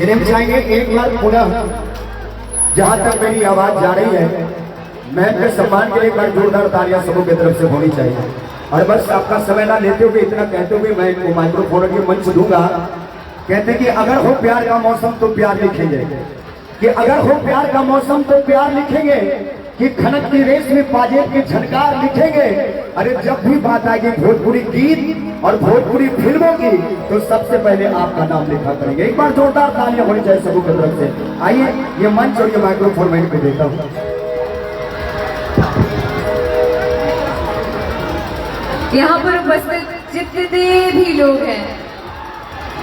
Cinema चाहेंगे एक बार पुनः जहां तक मेरी आवाज जा रही है, मैं अपने सम्मान के लिए एक बार जोरदार तालियां सबों की तरफ से होनी चाहिए। और बस आपका समय ना लेते हुए इतना कहते हुए मैं माइक्रोफोन के मंच दूंगा। कहते कि अगर हो प्यार का मौसम तो प्यार लिखेंगे, कि अगर हो प्यार का मौसम तो प्यार लिखेंगे, कि खनक की रेस में पाजेब के झनकार लिखेंगे। अरे जब भी बात आएगी भोजपुरी गीत और भोजपुरी फिल्मों की तो सबसे पहले आपका नाम लिखा करेंगे। एक बार जोरदार तालियां होनी चाहिए सबों की तरफ से। आइए ये मंच और ये माइक्रोफोन मैं पे देता हूँ। यहाँ पर उपस्थित जितने भी लोग हैं,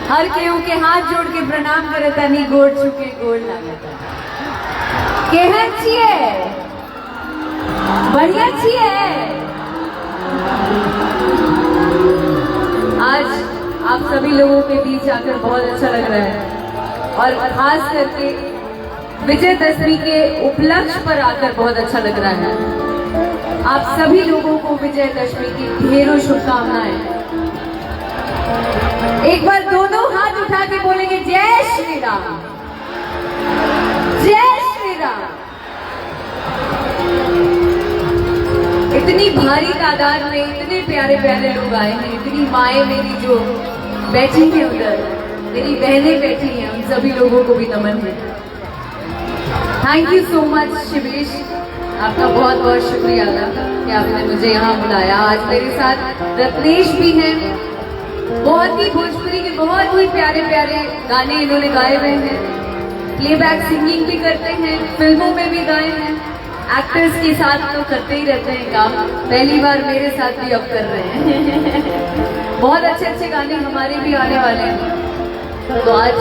हर केहू के हाथ जोड़ के प्रणाम करता, नहीं गोड़ चुके गोड़ लागता। केहन छिए? बढ़िया छिए? आज आप सभी लोगों के बीच आकर बहुत अच्छा लग रहा है और खास करके विजयदशमी के उपलक्ष्य पर आकर बहुत अच्छा लग रहा है। आप सभी लोगों को विजयदशमी की ढेरों शुभकामनाएं। एक बार दोनों हाथ उठा के बोलेंगे जय श्री राम, जय श्री राम। इतनी भारी तादाद में इतने प्यारे प्यारे लोग आए हैं, इतनी माएं मेरी जो बैठी हैं उधर, मेरी बहनें बैठी हैं, उन सभी लोगों को भी नमन है। Thank you so much Shivesh, आपका बहुत बहुत शुक्रिया कि आपने मुझे यहाँ बुलाया। आज मेरे साथ रत्नेश भी हैं, बहुत ही भोजपुरी के बहुत ही प्यारे प्यारे गाने इन्होंने गाए हुए हैं, प्लेबैक सिंगिंग भी करते हैं, फिल्मों में भी गाए हैं, एक्टर्स के साथ तो करते ही रहते हैं काम, पहली बार मेरे साथ भी अब कर रहे हैं। बहुत अच्छे अच्छे गाने हमारे भी आने वाले हैं। तो आज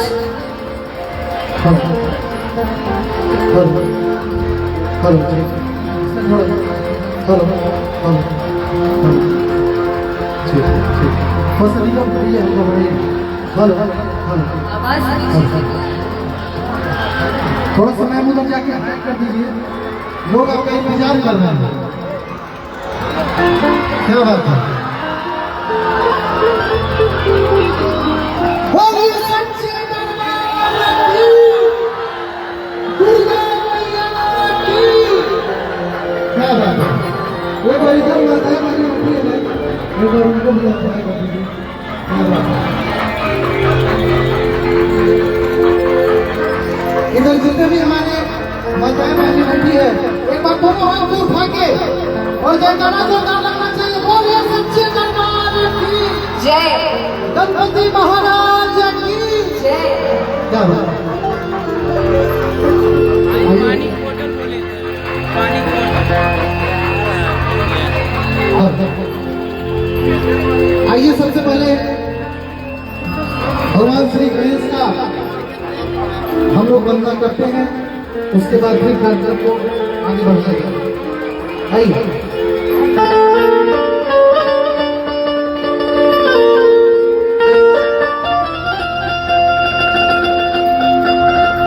आवाज थोड़ा समय मुझे जाके हाइड कर दीजिए, लोग आपका इंतजार कर रहे हैं। क्या बात है? क्या बात है? एक बार इधर बात है, एक बार उनको भी कर दीजिए। क्या बात है? इधर जितने भी हमारे माताएं बहनें बैठी है, एक बार दोनों हाथ को उठा के और जयकारा जोरदार लगना चाहिए। बोलिए सच्चे दरबार की जय, गणपति महाराज की जय। क्या बात? पानी बोतल बोले, पानी आइए सबसे पहले भगवान श्री गणेश का हम लोग वंदना करते हैं, उसके बाद फिर कार्यक्रम को आगे बढ़ाएंगे। आइए।